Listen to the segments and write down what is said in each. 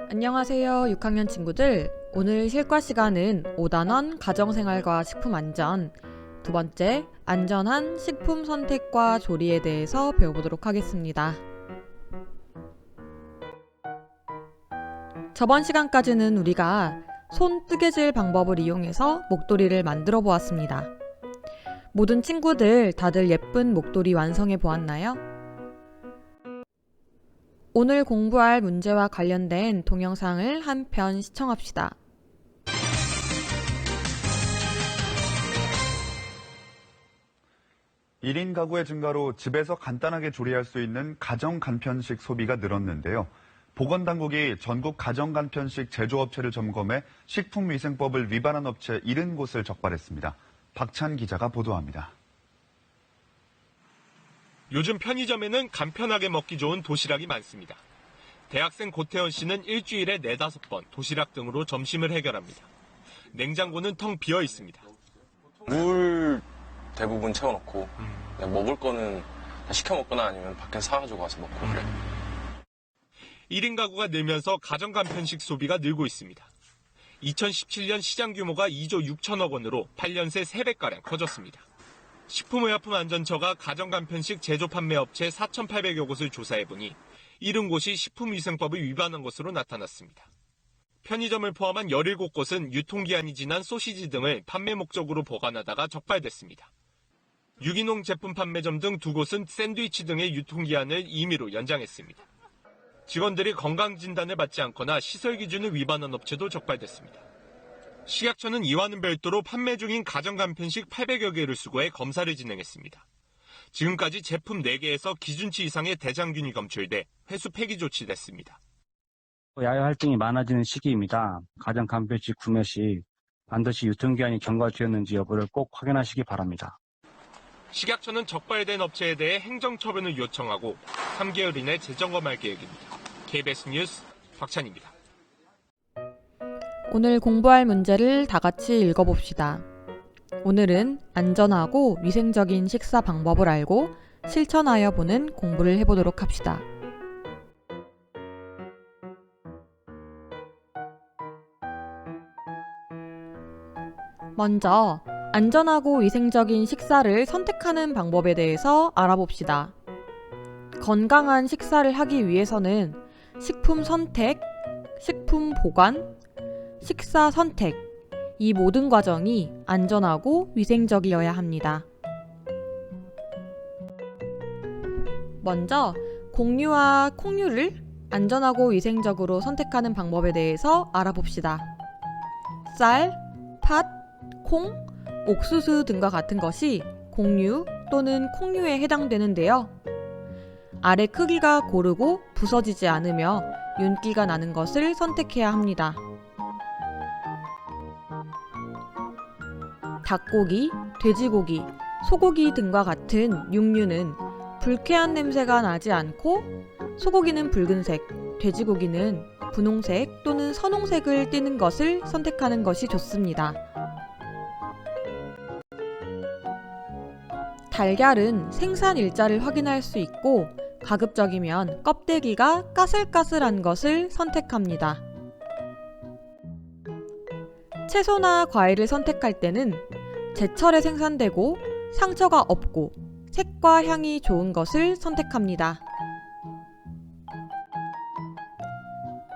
안녕하세요 6학년 친구들. 오늘 실과 시간은 5단원 가정생활과 식품안전 두 번째 안전한 식품 선택과 조리에 대해서 배워보도록 하겠습니다. 저번 시간까지는 우리가 손 뜨개질 방법을 이용해서 목도리를 만들어 보았습니다. 모든 친구들 다들 예쁜 목도리 완성해 보았나요? 오늘 공부할 문제와 관련된 동영상을 한 편 시청합시다. 일 인 가구의 증가로 집에서 간단하게 조리할 수 있는 가정 간편식 소비가 늘었는데요. 보건당국이 전국 가정 간편식 제조업체를 점검해 식품위생법을 위반한 업체 70곳을 적발했습니다. 박찬 기자가 보도합니다. 요즘 편의점에는 간편하게 먹기 좋은 도시락이 많습니다. 대학생 고태원 씨는 일주일에 4-5번 도시락 등으로 점심을 해결합니다. 냉장고는 텅 비어 있습니다. 물 대부분 채워놓고 그냥 먹을 거는 시켜 먹거나 아니면 밖에서 사가지고 와서 먹고 그래요. 1인 가구가 늘면서 가정 간편식 소비가 늘고 있습니다. 2017년 시장 규모가 2조 6천억 원으로 8년 새 3배가량 커졌습니다. 식품의약품안전처가 가정 간편식 제조 판매 업체 4,800여 곳을 조사해보니 70곳이 식품위생법을 위반한 것으로 나타났습니다. 편의점을 포함한 17곳은 유통기한이 지난 소시지 등을 판매 목적으로 보관하다가 적발됐습니다. 유기농 제품 판매점 등 2곳은 샌드위치 등의 유통기한을 임의로 연장했습니다. 직원들이 건강진단을 받지 않거나 시설 기준을 위반한 업체도 적발됐습니다. 식약처는 이와는 별도로 판매 중인 가정 간편식 800여 개를 수거해 검사를 진행했습니다. 지금까지 제품 4개에서 기준치 이상의 대장균이 검출돼 회수 폐기 조치됐습니다. 야외 활동이 많아지는 시기입니다. 가정 간편식 구매 시 반드시 유통기한이 경과되었는지 여부를 꼭 확인하시기 바랍니다. 식약처는 적발된 업체에 대해 행정처분을 요청하고 3개월 이내 재점검할 계획입니다. KBS 뉴스 박찬입니다. 오늘 공부할 문제를 다 같이 읽어봅시다. 오늘은 안전하고 위생적인 식사 방법을 알고 실천하여 보는 공부를 해보도록 합시다. 먼저 안전하고 위생적인 식사를 선택하는 방법에 대해서 알아봅시다. 건강한 식사를 하기 위해서는 식품 선택, 식품 보관, 식사 선택, 이 모든 과정이 안전하고 위생적이어야 합니다. 먼저 곡류와 콩류를 안전하고 위생적으로 선택하는 방법에 대해서 알아봅시다. 쌀, 팥, 콩, 옥수수 등과 같은 것이 곡류 또는 콩류에 해당되는데요. 알의 크기가 고르고 부서지지 않으며 윤기가 나는 것을 선택해야 합니다. 닭고기, 돼지고기, 소고기 등과 같은 육류는 불쾌한 냄새가 나지 않고 소고기는 붉은색, 돼지고기는 분홍색 또는 선홍색을 띠는 것을 선택하는 것이 좋습니다. 달걀은 생산 일자를 확인할 수 있고 가급적이면 껍데기가 까슬까슬한 것을 선택합니다. 채소나 과일을 선택할 때는 제철에 생산되고 상처가 없고 색과 향이 좋은 것을 선택합니다.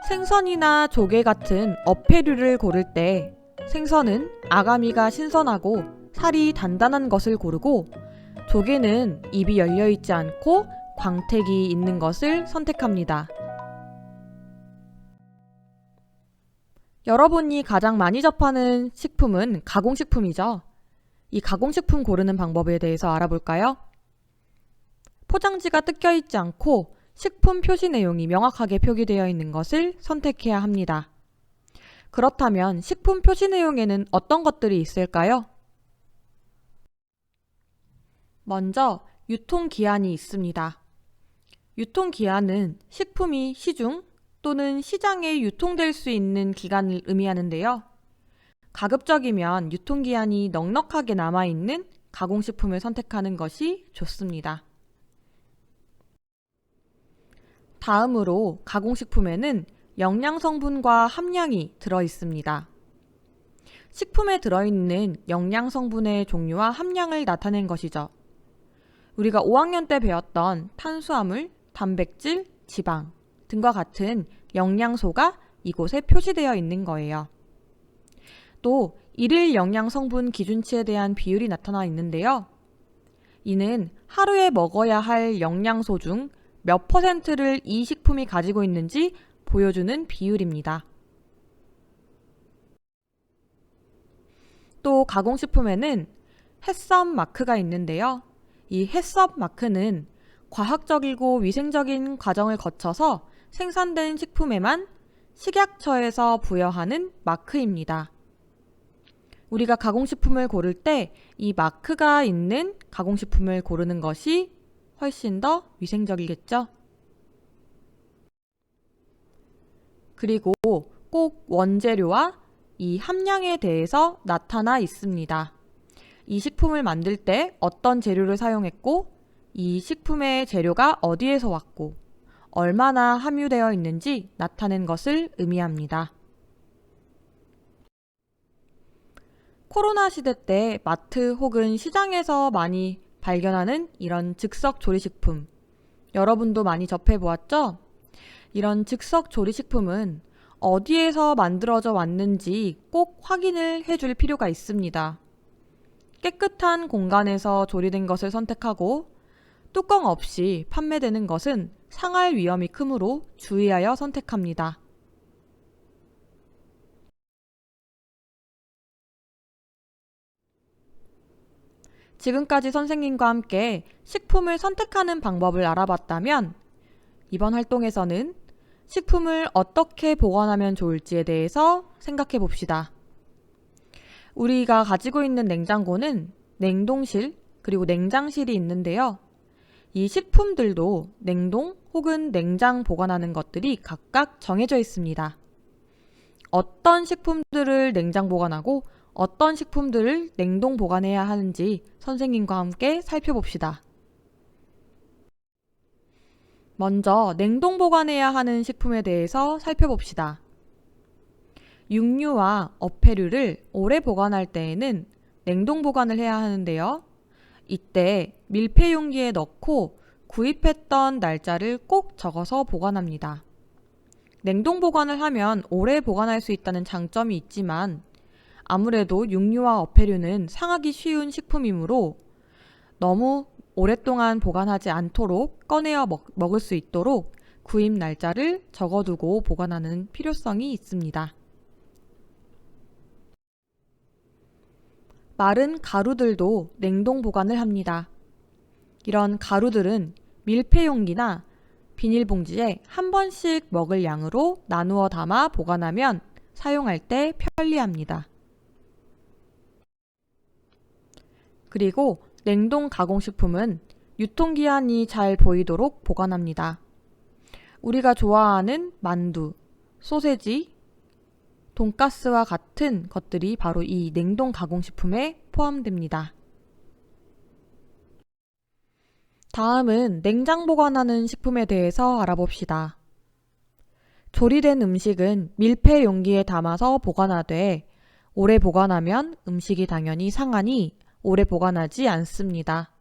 생선이나 조개 같은 어패류를 고를 때 생선은 아가미가 신선하고 살이 단단한 것을 고르고 조개는 입이 열려있지 않고 광택이 있는 것을 선택합니다. 여러분이 가장 많이 접하는 식품은 가공식품이죠. 이 가공식품 고르는 방법에 대해서 알아볼까요? 포장지가 뜯겨 있지 않고 식품 표시 내용이 명확하게 표기되어 있는 것을 선택해야 합니다. 그렇다면 식품 표시 내용에는 어떤 것들이 있을까요? 먼저 유통기한이 있습니다. 유통기한은 식품이 시중 또는 시장에 유통될 수 있는 기간을 의미하는데요. 가급적이면 유통기한이 넉넉하게 남아있는 가공식품을 선택하는 것이 좋습니다. 다음으로 가공식품에는 영양 성분과 함량이 들어 있습니다. 식품에 들어있는 영양 성분의 종류와 함량을 나타낸 것이죠. 우리가 5학년 때 배웠던 탄수화물, 단백질, 지방 등과 같은 영양소가 이곳에 표시되어 있는 거예요. 또 일일 영양 성분 기준치에 대한 비율이 나타나 있는데요. 이는 하루에 먹어야 할 영양소 중 몇 %를 이 식품이 가지고 있는지 보여주는 비율입니다. 또 가공식품에는 햇섭 마크가 있는데요. 이 햇섭 마크는 과학적이고 위생적인 과정을 거쳐서 생산된 식품에만 식약처에서 부여하는 마크입니다. 우리가 가공식품을 고를 때 이 마크가 있는 가공식품을 고르는 것이 훨씬 더 위생적이겠죠? 그리고 꼭 원재료와 이 함량에 대해서 나타나 있습니다. 이 식품을 만들 때 어떤 재료를 사용했고, 이 식품의 재료가 어디에서 왔고, 얼마나 함유되어 있는지 나타낸 것을 의미합니다. 코로나 시대 때 마트 혹은 시장에서 많이 발견하는 이런 즉석 조리식품, 여러분도 많이 접해보았죠? 이런 즉석 조리식품은 어디에서 만들어져 왔는지 꼭 확인을 해줄 필요가 있습니다. 깨끗한 공간에서 조리된 것을 선택하고 뚜껑 없이 판매되는 것은 상할 위험이 크므로 주의하여 선택합니다. 지금까지 선생님과 함께 식품을 선택하는 방법을 알아봤다면 이번 활동에서는 식품을 어떻게 보관하면 좋을지에 대해서 생각해 봅시다. 우리가 가지고 있는 냉장고는 냉동실 그리고 냉장실이 있는데요. 이 식품들도 냉동 혹은 냉장 보관하는 것들이 각각 정해져 있습니다. 어떤 식품들을 냉장 보관하고 어떤 식품들을 냉동 보관해야 하는지 선생님과 함께 살펴봅시다. 먼저 냉동 보관해야 하는 식품에 대해서 살펴봅시다. 육류와 어패류를 오래 보관할 때에는 냉동 보관을 해야 하는데요. 이때 밀폐 용기에 넣고 구입했던 날짜를 꼭 적어서 보관합니다. 냉동 보관을 하면 오래 보관할 수 있다는 장점이 있지만 아무래도 육류와 어패류는 상하기 쉬운 식품이므로 너무 오랫동안 보관하지 않도록 꺼내어 먹을 수 있도록 구입 날짜를 적어두고 보관하는 필요성이 있습니다. 마른 가루들도 냉동 보관을 합니다. 이런 가루들은 밀폐용기나 비닐봉지에 한 번씩 먹을 양으로 나누어 담아 보관하면 사용할 때 편리합니다. 그리고 냉동 가공식품은 유통기한이 잘 보이도록 보관합니다. 우리가 좋아하는 만두, 소세지, 돈가스와 같은 것들이 바로 이 냉동 가공식품에 포함됩니다. 다음은 냉장 보관하는 식품에 대해서 알아봅시다. 조리된 음식은 밀폐 용기에 담아서 보관하되 오래 보관하면 음식이 당연히 상하니 오래 보관하지 않습니다.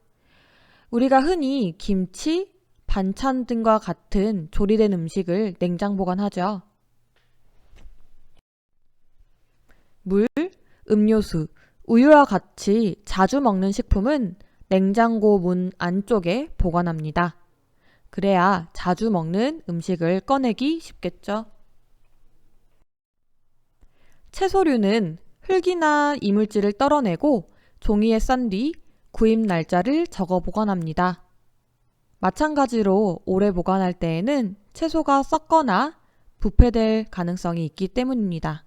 우리가 흔히 김치, 반찬 등과 같은 조리된 음식을 냉장 보관하죠. 물, 음료수, 우유와 같이 자주 먹는 식품은 냉장고 문 안쪽에 보관합니다. 그래야 자주 먹는 음식을 꺼내기 쉽겠죠. 채소류는 흙이나 이물질을 떨어내고 종이에 싼 뒤 구입 날짜를 적어 보관합니다. 마찬가지로 오래 보관할 때에는 채소가 썩거나 부패될 가능성이 있기 때문입니다.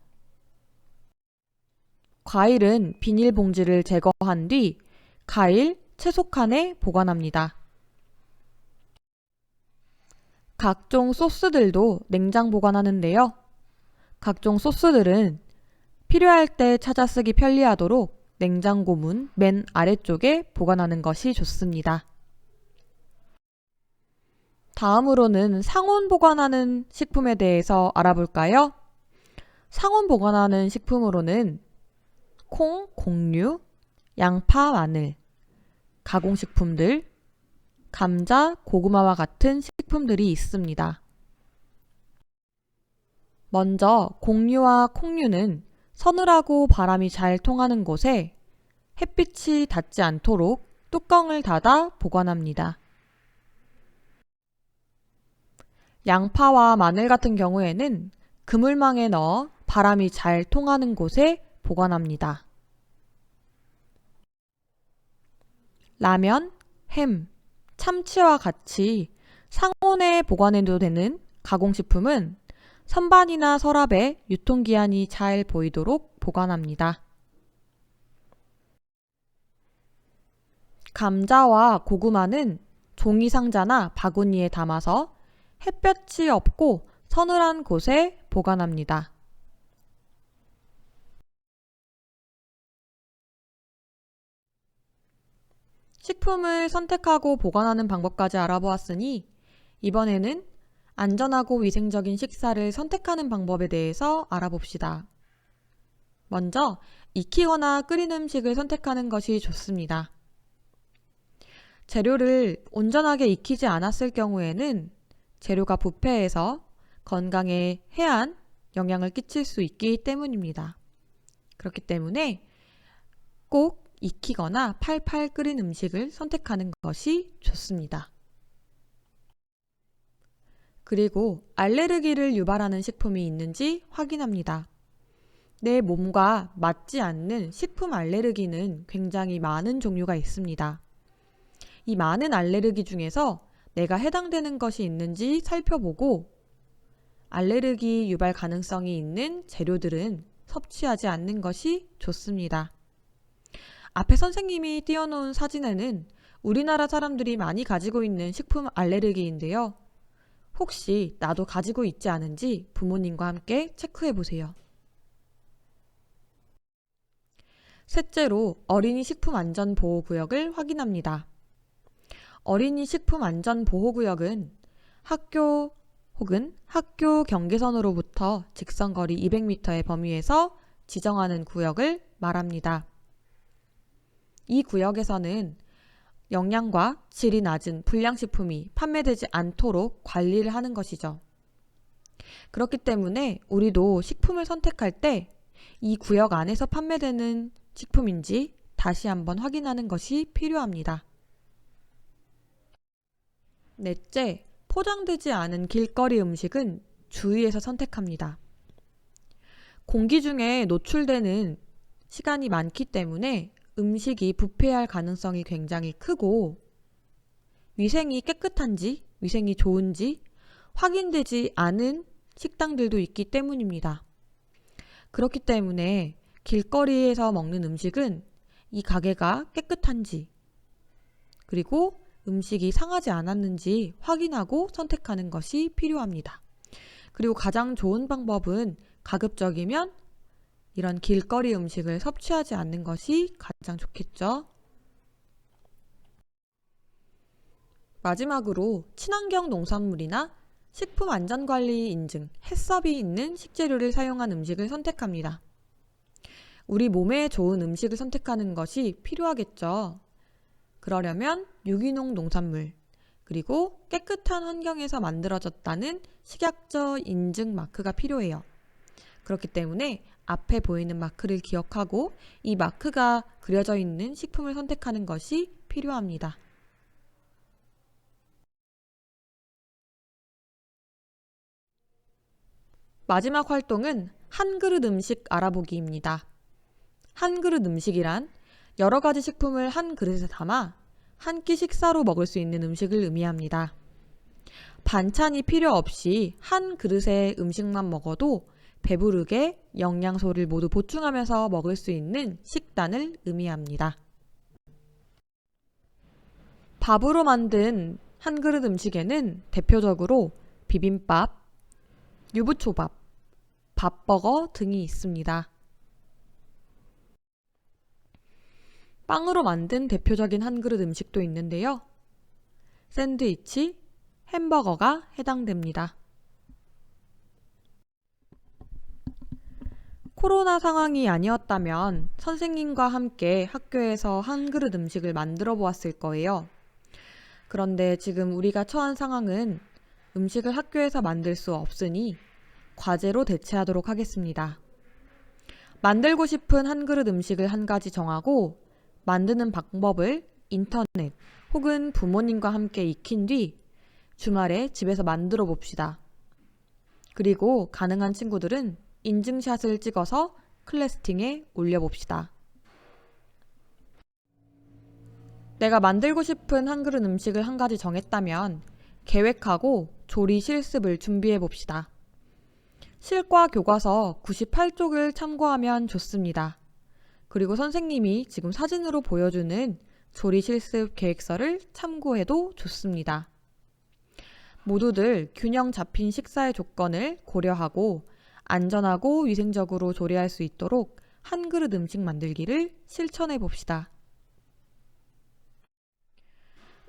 과일은 비닐봉지를 제거한 뒤 과일, 채소칸에 보관합니다. 각종 소스들도 냉장 보관하는데요. 각종 소스들은 필요할 때 찾아 쓰기 편리하도록 냉장고 문 맨 아래쪽에 보관하는 것이 좋습니다. 다음으로는 상온 보관하는 식품에 대해서 알아볼까요? 상온 보관하는 식품으로는 콩, 곡류, 양파, 마늘, 가공식품들, 감자, 고구마와 같은 식품들이 있습니다. 먼저 곡류와 콩류는 서늘하고 바람이 잘 통하는 곳에 햇빛이 닿지 않도록 뚜껑을 닫아 보관합니다. 양파와 마늘 같은 경우에는 그물망에 넣어 바람이 잘 통하는 곳에 보관합니다. 라면, 햄, 참치와 같이 상온에 보관해도 되는 가공식품은 선반이나 서랍에 유통기한이 잘 보이도록 보관합니다. 감자와 고구마는 종이 상자나 바구니에 담아서 햇볕이 없고 서늘한 곳에 보관합니다. 식품을 선택하고 보관하는 방법까지 알아보았으니 이번에는 안전하고 위생적인 식사를 선택하는 방법에 대해서 알아봅시다. 먼저 익히거나 끓인 음식을 선택하는 것이 좋습니다. 재료를 온전하게 익히지 않았을 경우에는 재료가 부패해서 건강에 해한 영향을 끼칠 수 있기 때문입니다. 그렇기 때문에 꼭 익히거나 팔팔 끓인 음식을 선택하는 것이 좋습니다. 그리고 알레르기를 유발하는 식품이 있는지 확인합니다. 내 몸과 맞지 않는 식품 알레르기는 굉장히 많은 종류가 있습니다. 이 많은 알레르기 중에서 내가 해당되는 것이 있는지 살펴보고 알레르기 유발 가능성이 있는 재료들은 섭취하지 않는 것이 좋습니다. 앞에 선생님이 띄워놓은 사진에는 우리나라 사람들이 많이 가지고 있는 식품 알레르기인데요. 혹시 나도 가지고 있지 않은지 부모님과 함께 체크해 보세요. 셋째로 어린이 식품안전보호구역을 확인합니다. 어린이 식품안전보호구역은 학교 혹은 학교 경계선으로부터 직선거리 200m의 범위에서 지정하는 구역을 말합니다. 이 구역에서는 영양과 질이 낮은 불량식품이 판매되지 않도록 관리를 하는 것이죠. 그렇기 때문에 우리도 식품을 선택할 때 이 구역 안에서 판매되는 식품인지 다시 한번 확인하는 것이 필요합니다. 넷째, 포장되지 않은 길거리 음식은 주의해서 선택합니다. 공기 중에 노출되는 시간이 많기 때문에 음식이 부패할 가능성이 굉장히 크고 위생이 깨끗한지, 위생이 좋은지 확인되지 않은 식당들도 있기 때문입니다. 그렇기 때문에 길거리에서 먹는 음식은 이 가게가 깨끗한지 그리고 음식이 상하지 않았는지 확인하고 선택하는 것이 필요합니다. 그리고 가장 좋은 방법은 가급적이면 이런 길거리 음식을 섭취하지 않는 것이 가장 좋겠죠. 마지막으로 친환경 농산물이나 식품안전관리 인증, 해썹이 있는 식재료를 사용한 음식을 선택합니다. 우리 몸에 좋은 음식을 선택하는 것이 필요하겠죠. 그러려면 유기농 농산물, 그리고 깨끗한 환경에서 만들어졌다는 식약처 인증 마크가 필요해요. 그렇기 때문에 앞에 보이는 마크를 기억하고 이 마크가 그려져 있는 식품을 선택하는 것이 필요합니다. 마지막 활동은 한 그릇 음식 알아보기입니다. 한 그릇 음식이란 여러 가지 식품을 한 그릇에 담아 한 끼 식사로 먹을 수 있는 음식을 의미합니다. 반찬이 필요 없이 한 그릇의 음식만 먹어도 배부르게 영양소를 모두 보충하면서 먹을 수 있는 식단을 의미합니다. 밥으로 만든 한 그릇 음식에는 대표적으로 비빔밥, 유부초밥, 밥버거 등이 있습니다. 빵으로 만든 대표적인 한 그릇 음식도 있는데요. 샌드위치, 햄버거가 해당됩니다. 코로나 상황이 아니었다면 선생님과 함께 학교에서 한 그릇 음식을 만들어 보았을 거예요. 그런데 지금 우리가 처한 상황은 음식을 학교에서 만들 수 없으니 과제로 대체하도록 하겠습니다. 만들고 싶은 한 그릇 음식을 한 가지 정하고 만드는 방법을 인터넷 혹은 부모님과 함께 익힌 뒤 주말에 집에서 만들어 봅시다. 그리고 가능한 친구들은 인증샷을 찍어서 클래스팅에 올려봅시다. 내가 만들고 싶은 한 그릇 음식을 한 가지 정했다면 계획하고 조리 실습을 준비해 봅시다. 실과 교과서 98쪽을 참고하면 좋습니다. 그리고 선생님이 지금 사진으로 보여주는 조리 실습 계획서를 참고해도 좋습니다. 모두들 균형 잡힌 식사의 조건을 고려하고 안전하고 위생적으로 조리할 수 있도록 한 그릇 음식 만들기를 실천해 봅시다.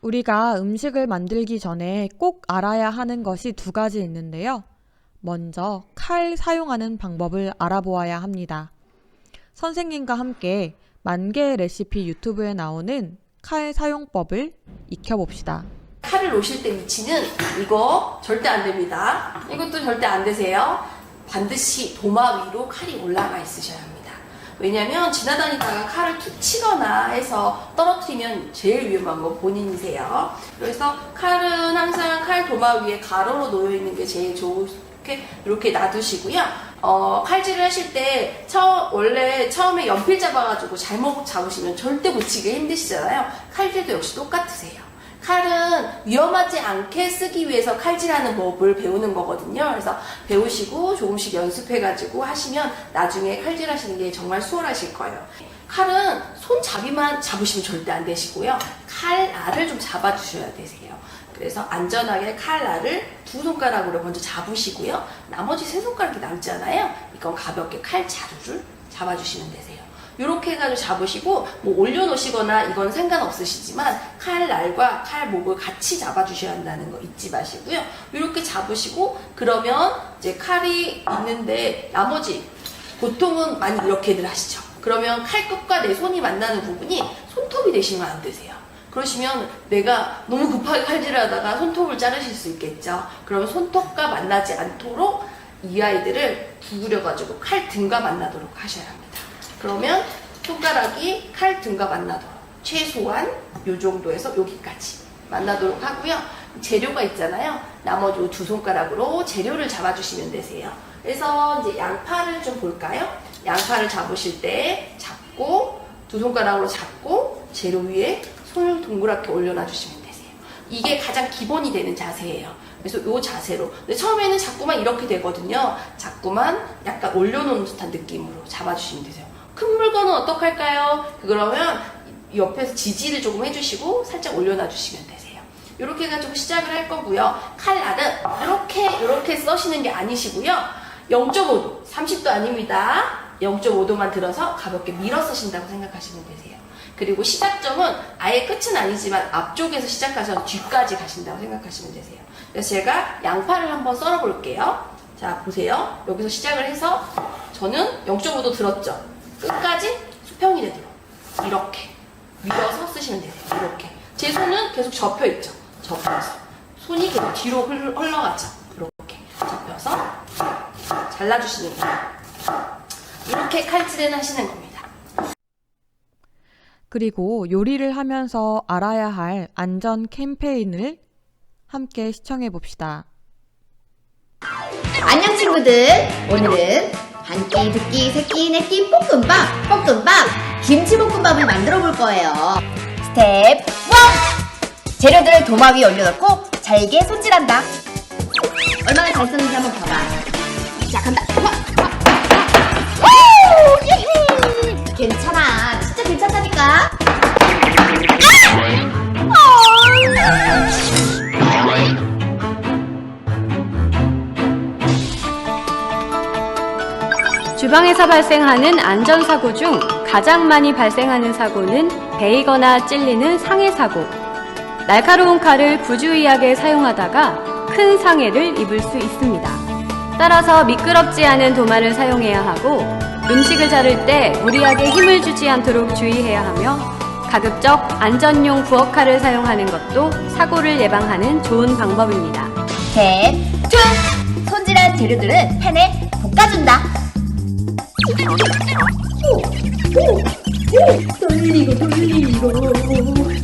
우리가 음식을 만들기 전에 꼭 알아야 하는 것이 두 가지 있는데요. 먼저 칼 사용하는 방법을 알아보아야 합니다. 선생님과 함께 만개의 레시피 유튜브에 나오는 칼 사용법을 익혀봅시다. 칼을 놓으실 때 위치는 이거 절대 안 됩니다. 이것도 절대 안 되세요. 반드시 도마 위로 칼이 올라가 있으셔야 합니다. 왜냐면 지나다니다가 칼을 툭 치거나 해서 떨어뜨리면 제일 위험한 건 본인이세요. 그래서 칼은 항상 칼 도마 위에 가로로 놓여 있는 게 제일 좋게 이렇게 놔두시고요. 칼질을 하실 때 원래 처음에 연필 잡아가지고 잘못 잡으시면 절대 붙이기 힘드시잖아요. 칼질도 역시 똑같으세요. 칼은 위험하지 않게 쓰기 위해서 칼질하는 법을 배우는 거거든요. 그래서 배우시고 조금씩 연습해가지고 하시면 나중에 칼질하시는 게 정말 수월하실 거예요. 칼은 손잡이만 잡으시면 절대 안 되시고요. 칼알을 좀 잡아주셔야 되세요. 그래서 안전하게 칼알을 두 손가락으로 먼저 잡으시고요. 나머지 세 손가락이 남잖아요. 이건 가볍게 칼자루를 잡아주시면 되세요. 이렇게 해가지고 잡으시고 뭐 올려놓으시거나 이건 상관없으시지만 칼날과 칼목을 같이 잡아주셔야 한다는 거 잊지 마시고요. 이렇게 잡으시고 그러면 이제 칼이 있는데 나머지 보통은 많이 이렇게들 하시죠. 그러면 칼끝과 내 손이 만나는 부분이 손톱이 되시면 안 되세요. 그러시면 내가 너무 급하게 칼질을 하다가 손톱을 자르실 수 있겠죠. 그러면 손톱과 만나지 않도록 이 아이들을 구부려가지고 칼 등과 만나도록 하셔야 합니다. 그러면 손가락이 칼 등과 만나도록 최소한 요 정도에서 여기까지 만나도록 하고요. 재료가 있잖아요. 나머지 두 손가락으로 재료를 잡아주시면 되세요. 그래서 이제 양파를 좀 볼까요? 양파를 잡으실 때 잡고 두 손가락으로 잡고 재료 위에 손을 동그랗게 올려놔 주시면 되세요. 이게 가장 기본이 되는 자세예요. 그래서 이 자세로. 근데 처음에는 자꾸만 이렇게 되거든요. 자꾸만 약간 올려놓은 듯한 느낌으로 잡아주시면 되세요. 큰 물건은 어떡할까요? 그러면 옆에서 지지를 조금 해주시고 살짝 올려놔 주시면 되세요. 이렇게 해가지고 시작을 할 거고요. 칼날은 이렇게 써시는 게 아니시고요. 0.5도, 30도 아닙니다. 0.5도만 들어서 가볍게 밀어 쓰신다고 생각하시면 되세요. 그리고 시작점은 아예 끝은 아니지만 앞쪽에서 시작하셔서 뒤까지 가신다고 생각하시면 되세요. 그래서 제가 양파를 한번 썰어 볼게요. 자, 보세요. 여기서 시작을 해서 저는 0.5도 들었죠. 끝까지 수평이 되도록 이렇게 밀어서 쓰시면 되세요. 이렇게 제 손은 계속 접혀있죠. 접혀서 손이 계속 뒤로 흘러가죠. 이렇게 접혀서 잘라주시는 거예요. 이렇게 칼질을 하시는 겁니다. 그리고 요리를 하면서 알아야 할 안전 캠페인을 함께 시청해 봅시다. 안녕 친구들, 오늘은 한 끼, 두 끼, 세 끼, 네 끼 볶음밥, 김치볶음밥을 만들어 볼 거예요. 스텝 1! 재료들을 도마 위에 올려놓고 잘게 손질한다. 얼마나 잘 썼는지 한번 봐봐. 자, 간다. 괜찮아, 진짜 괜찮다니까. 주방에서 발생하는 안전사고 중 가장 많이 발생하는 사고는 베이거나 찔리는 상해사고, 날카로운 칼을 부주의하게 사용하다가 큰 상해를 입을 수 있습니다. 따라서 미끄럽지 않은 도마를 사용해야 하고 음식을 자를 때 무리하게 힘을 주지 않도록 주의해야 하며 가급적 안전용 부엌칼을 사용하는 것도 사고를 예방하는 좋은 방법입니다. 스텝 2. 손질한 재료들은 팬에 볶아준다.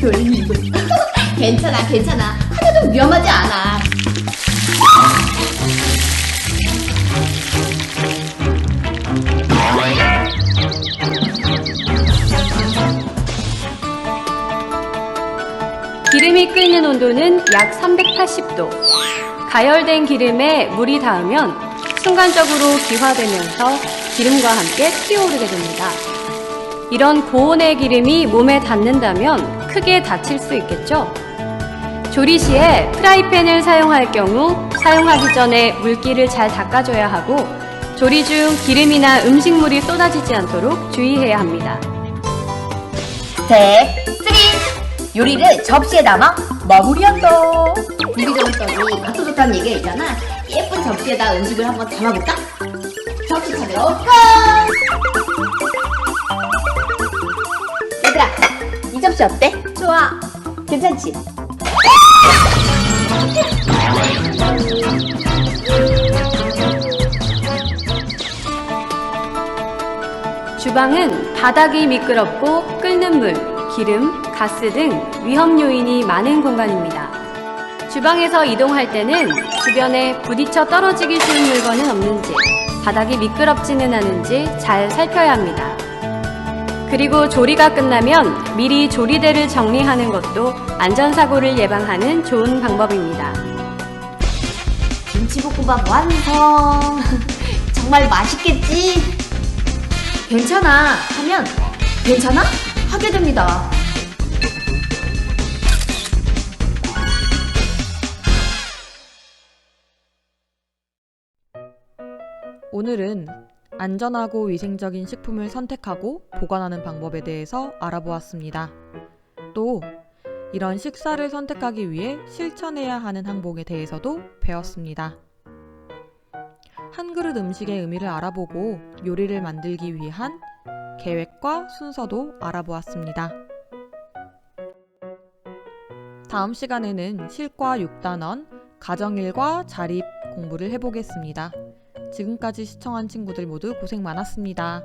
돌리고. 괜찮아. 하나도 위험하지 않아. 기름이 끓는 온도는 약 380도. 가열된 기름에 물이 닿으면 순간적으로 기화되면서 기름과 함께 튀어오르게 됩니다. 이런 고온의 기름이 몸에 닿는다면 크게 다칠 수 있겠죠? 조리 시에 프라이팬을 사용할 경우 사용하기 전에 물기를 잘 닦아줘야 하고 조리 중 기름이나 음식물이 쏟아지지 않도록 주의해야 합니다. 스텝 3. 요리를 접시에 담아 마무리한다. 고기 좋은 떡이 맛도 좋다는 얘기가 있잖아. 예쁜 접시에다 음식을 한번 담아볼까? 접시 차례로 고! 얘들아, 이 접시 어때? 좋아. 괜찮지? 주방은 바닥이 미끄럽고 끓는 물, 기름, 가스 등 위험 요인이 많은 공간입니다. 주방에서 이동할 때는 주변에 부딪혀 떨어지기 쉬운 물건은 없는지, 바닥이 미끄럽지는 않은지 잘 살펴야 합니다. 그리고 조리가 끝나면 미리 조리대를 정리하는 것도 안전사고를 예방하는 좋은 방법입니다. 김치볶음밥 완성. 정말 맛있겠지? 괜찮아 하면 괜찮아? 하게 됩니다. 오늘은 안전하고 위생적인 식품을 선택하고 보관하는 방법에 대해서 알아보았습니다. 또 이런 식사를 선택하기 위해 실천해야 하는 항목에 대해서도 배웠습니다. 한 그릇 음식의 의미를 알아보고 요리를 만들기 위한 계획과 순서도 알아보았습니다. 다음 시간에는 실과 6단원, 가정일과 자립 공부를 해보겠습니다. 지금까지 시청한 친구들 모두 고생 많았습니다.